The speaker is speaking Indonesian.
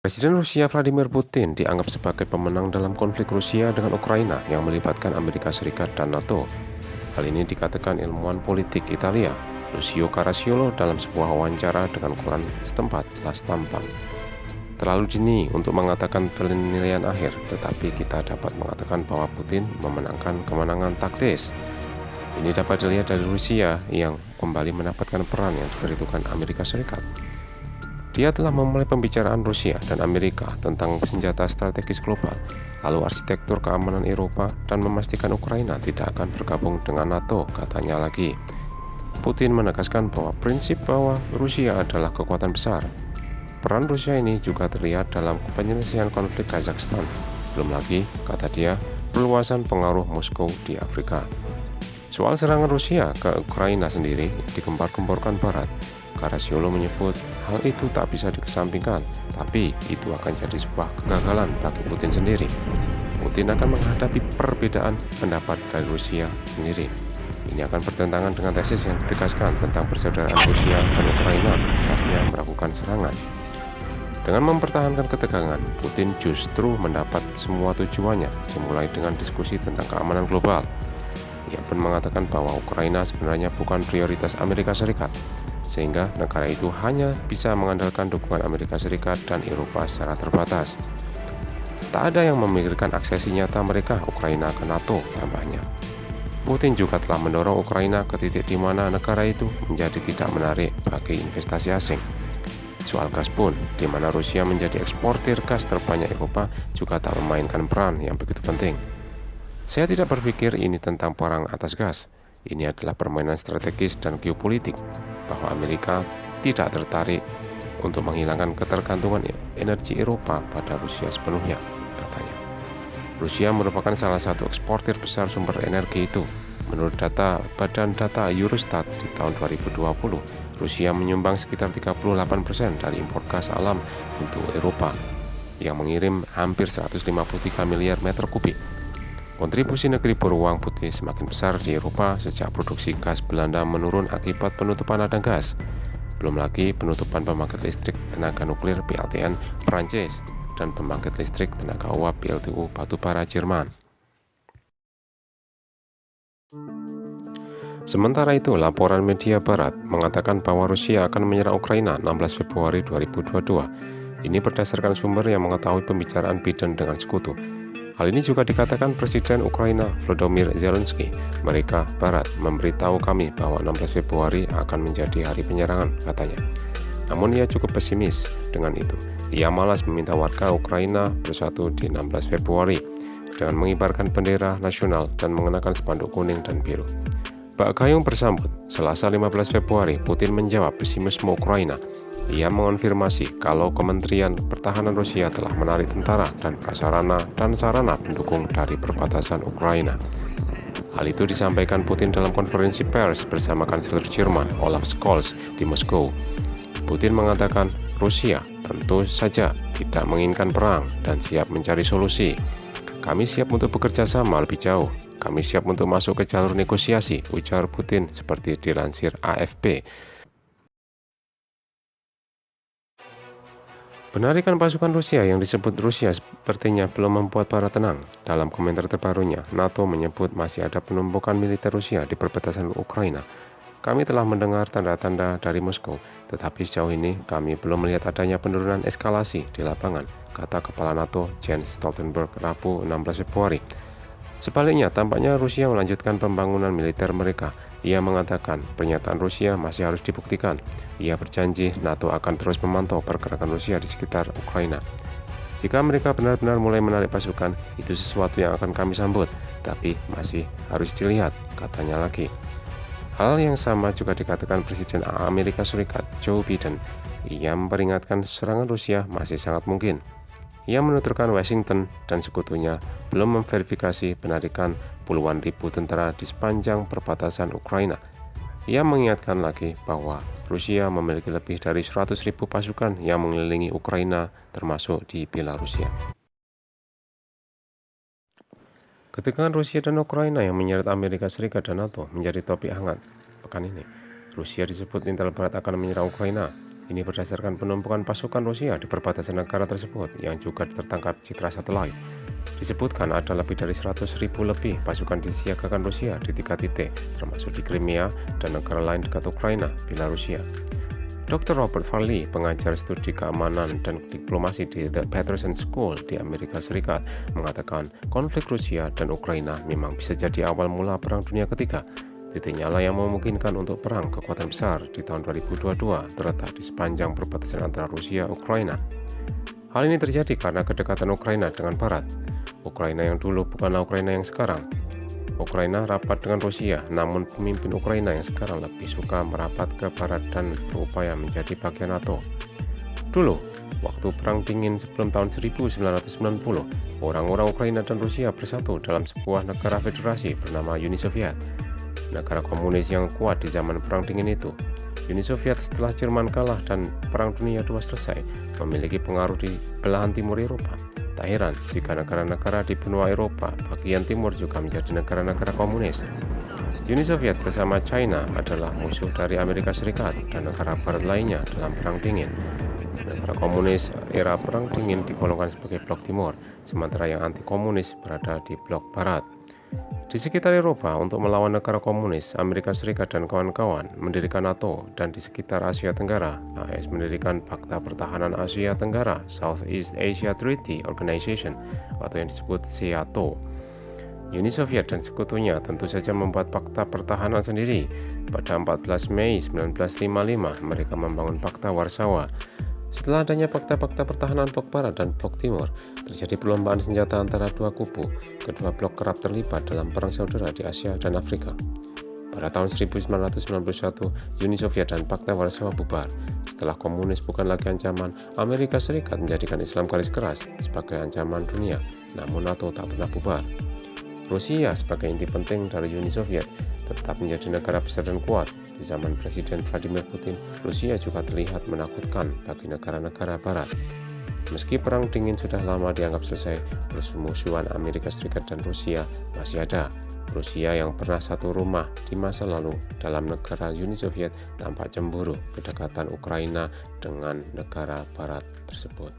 Presiden Rusia Vladimir Putin dianggap sebagai pemenang dalam konflik Rusia dengan Ukraina yang melibatkan Amerika Serikat dan NATO. Hal ini dikatakan ilmuwan politik Italia, Lucio Caracciolo dalam sebuah wawancara dengan koran setempat La Stampa. Terlalu dini untuk mengatakan penilaian akhir, tetapi kita dapat mengatakan bahwa Putin memenangkan kemenangan taktis. Ini dapat dilihat dari Rusia yang kembali mendapatkan peran yang diperhitungkan Amerika Serikat. Dia telah memulai pembicaraan Rusia dan Amerika tentang senjata strategis global, lalu arsitektur keamanan Eropa, dan memastikan Ukraina tidak akan bergabung dengan NATO, katanya lagi. Putin menegaskan bahwa prinsip bahwa Rusia adalah kekuatan besar. Peran Rusia ini juga terlihat dalam penyelesaian konflik Kazakhstan. Belum lagi, kata dia, perluasan pengaruh Moskow di Afrika. Soal serangan Rusia ke Ukraina sendiri digembar-gemborkan Barat. Caracciolo menyebut hal itu tak bisa dikesampingkan, tapi itu akan jadi sebuah kegagalan bagi Putin sendiri. Putin akan menghadapi perbedaan pendapat dari Rusia sendiri. Ini akan bertentangan dengan tesis yang ditegaskan tentang persaudaraan Rusia dan Ukraina setelah melakukan serangan. Dengan mempertahankan ketegangan, Putin justru mendapat semua tujuannya, dimulai dengan diskusi tentang keamanan global. Ia pun mengatakan bahwa Ukraina sebenarnya bukan prioritas Amerika Serikat, sehingga negara itu hanya bisa mengandalkan dukungan Amerika Serikat dan Eropa secara terbatas. Tak ada yang memikirkan aksesi nyata mereka Ukraina ke NATO, tambahnya. Putin juga telah mendorong Ukraina ke titik di mana negara itu menjadi tidak menarik bagi investasi asing. Soal gas pun, di mana Rusia menjadi eksportir gas terbanyak Eropa, juga tak memainkan peran yang begitu penting. Saya tidak berpikir ini tentang perang atas gas. Ini adalah permainan strategis dan geopolitik, bahwa Amerika tidak tertarik untuk menghilangkan ketergantungan energi Eropa pada Rusia sepenuhnya, katanya. Rusia merupakan salah satu eksportir besar sumber energi itu. Menurut data Badan Data Eurostat di tahun 2020, Rusia menyumbang sekitar 38% dari impor gas alam untuk Eropa, yang mengirim hampir 153 miliar meter kubik. Kontribusi negeri beruang putih semakin besar di Eropa sejak produksi gas Belanda menurun akibat penutupan ladang gas. Belum lagi penutupan pembangkit listrik tenaga nuklir PLTN Prancis dan pembangkit listrik tenaga uap PLTU batubara Jerman. Sementara itu, laporan media barat mengatakan bahwa Rusia akan menyerang Ukraina 16 Februari 2022. Ini berdasarkan sumber yang mengetahui pembicaraan Biden dengan sekutu. Hal ini juga dikatakan Presiden Ukraina Volodymyr Zelensky. Mereka, Barat, memberitahu kami bahwa 16 Februari akan menjadi hari penyerangan, katanya. Namun ia cukup pesimis dengan itu. Ia malas meminta warga Ukraina bersatu di 16 Februari dengan mengibarkan bendera nasional dan mengenakan spanduk kuning dan biru. Pak Gayung bersambut, Selasa 15 Februari, Putin menjawab pesimisme Ukraina. Ia mengonfirmasi kalau Kementerian Pertahanan Rusia telah menarik tentara dan prasarana dan sarana pendukung dari perbatasan Ukraina. Hal itu disampaikan Putin dalam konferensi pers bersama Kanselir Jerman Olaf Scholz di Moskow. Putin mengatakan Rusia tentu saja tidak menginginkan perang dan siap mencari solusi. Kami siap untuk bekerja sama lebih jauh. Kami siap untuk masuk ke jalur negosiasi, ujar Putin seperti dilansir AFP. Penarikan pasukan Rusia yang disebut Rusia sepertinya belum membuat para tenang. Dalam komentar terbarunya, NATO menyebut masih ada penumpukan militer Rusia di perbatasan Ukraina. Kami telah mendengar tanda-tanda dari Moskow, tetapi sejauh ini kami belum melihat adanya penurunan eskalasi di lapangan, kata Kepala NATO Jens Stoltenberg Rabu 16 Februari. Sebaliknya, tampaknya Rusia melanjutkan pembangunan militer mereka. Ia mengatakan pernyataan Rusia masih harus dibuktikan. Ia berjanji NATO akan terus memantau pergerakan Rusia di sekitar Ukraina. Jika mereka benar-benar mulai menarik pasukan, itu sesuatu yang akan kami sambut, tapi masih harus dilihat, katanya lagi. Hal yang sama juga dikatakan Presiden Amerika Serikat Joe Biden. Ia memperingatkan serangan Rusia masih sangat mungkin. Ia menuturkan Washington dan sekutunya belum memverifikasi penarikan puluhan ribu tentara di sepanjang perbatasan Ukraina. Ia mengingatkan lagi bahwa Rusia memiliki lebih dari 100.000 pasukan yang mengelilingi Ukraina, termasuk di Belarusia. Ketegangan Rusia dan Ukraina yang menyeret Amerika Serikat dan NATO menjadi topik hangat pekan ini. Rusia disebut intel barat akan menyerang Ukraina. Ini berdasarkan penumpukan pasukan Rusia di perbatasan negara tersebut yang juga tertangkap citra satelit. Disebutkan ada lebih dari 100.000 lebih pasukan disiagakan Rusia di 3 titik, termasuk di Crimea dan negara lain dekat Ukraina, Belarusia. Dr. Robert Farley, pengajar studi keamanan dan diplomasi di The Peterson School di Amerika Serikat, mengatakan konflik Rusia dan Ukraina memang bisa jadi awal mula Perang Dunia Ketiga. Titik nyala yang memungkinkan untuk perang kekuatan besar di tahun 2022 terletak di sepanjang perbatasan antara Rusia dan Ukraina. Hal ini terjadi karena kedekatan Ukraina dengan Barat. Ukraina yang dulu bukanlah Ukraina yang sekarang. Ukraina rapat dengan Rusia, namun pemimpin Ukraina yang sekarang lebih suka merapat ke Barat dan berupaya menjadi bagian NATO. Dulu, waktu Perang Dingin sebelum tahun 1990, orang-orang Ukraina dan Rusia bersatu dalam sebuah negara federasi bernama Uni Soviet. Negara komunis yang kuat di zaman Perang Dingin itu. Uni Soviet setelah Jerman kalah dan Perang Dunia II selesai, memiliki pengaruh di belahan timur Eropa. Tak heran jika negara-negara di benua Eropa bagian timur juga menjadi negara-negara komunis. Uni Soviet bersama China adalah musuh dari Amerika Serikat dan negara barat lainnya dalam Perang Dingin. Negara komunis era Perang Dingin digolongkan sebagai blok timur, sementara yang anti-komunis berada di blok barat. Di sekitar Eropa untuk melawan negara komunis, Amerika Serikat dan kawan-kawan mendirikan NATO, dan di sekitar Asia Tenggara, AS mendirikan Pakta Pertahanan Asia Tenggara Southeast Asia Treaty Organization atau yang disebut SEATO. Uni Soviet dan sekutunya tentu saja membuat Pakta Pertahanan sendiri. Pada 14 Mei 1955, mereka membangun Pakta Warsawa. Setelah adanya fakta-fakta pertahanan blok barat dan blok timur, terjadi perlombaan senjata antara dua kubu. Kedua blok kerap terlibat dalam perang saudara di Asia dan Afrika. Pada tahun 1991, Uni Soviet dan Pakta Warsawa bubar. Setelah komunis bukan lagi ancaman, Amerika Serikat menjadikan Islam garis keras sebagai ancaman dunia, namun NATO tak pernah bubar. Rusia sebagai inti penting dari Uni Soviet tetap menjadi negara besar dan kuat. Di zaman Presiden Vladimir Putin, Rusia juga terlihat menakutkan bagi negara-negara barat. Meski Perang Dingin sudah lama dianggap selesai, permusuhan Amerika Serikat dan Rusia masih ada. Rusia yang pernah satu rumah di masa lalu dalam negara Uni Soviet tampak cemburu kedekatan Ukraina dengan negara barat tersebut.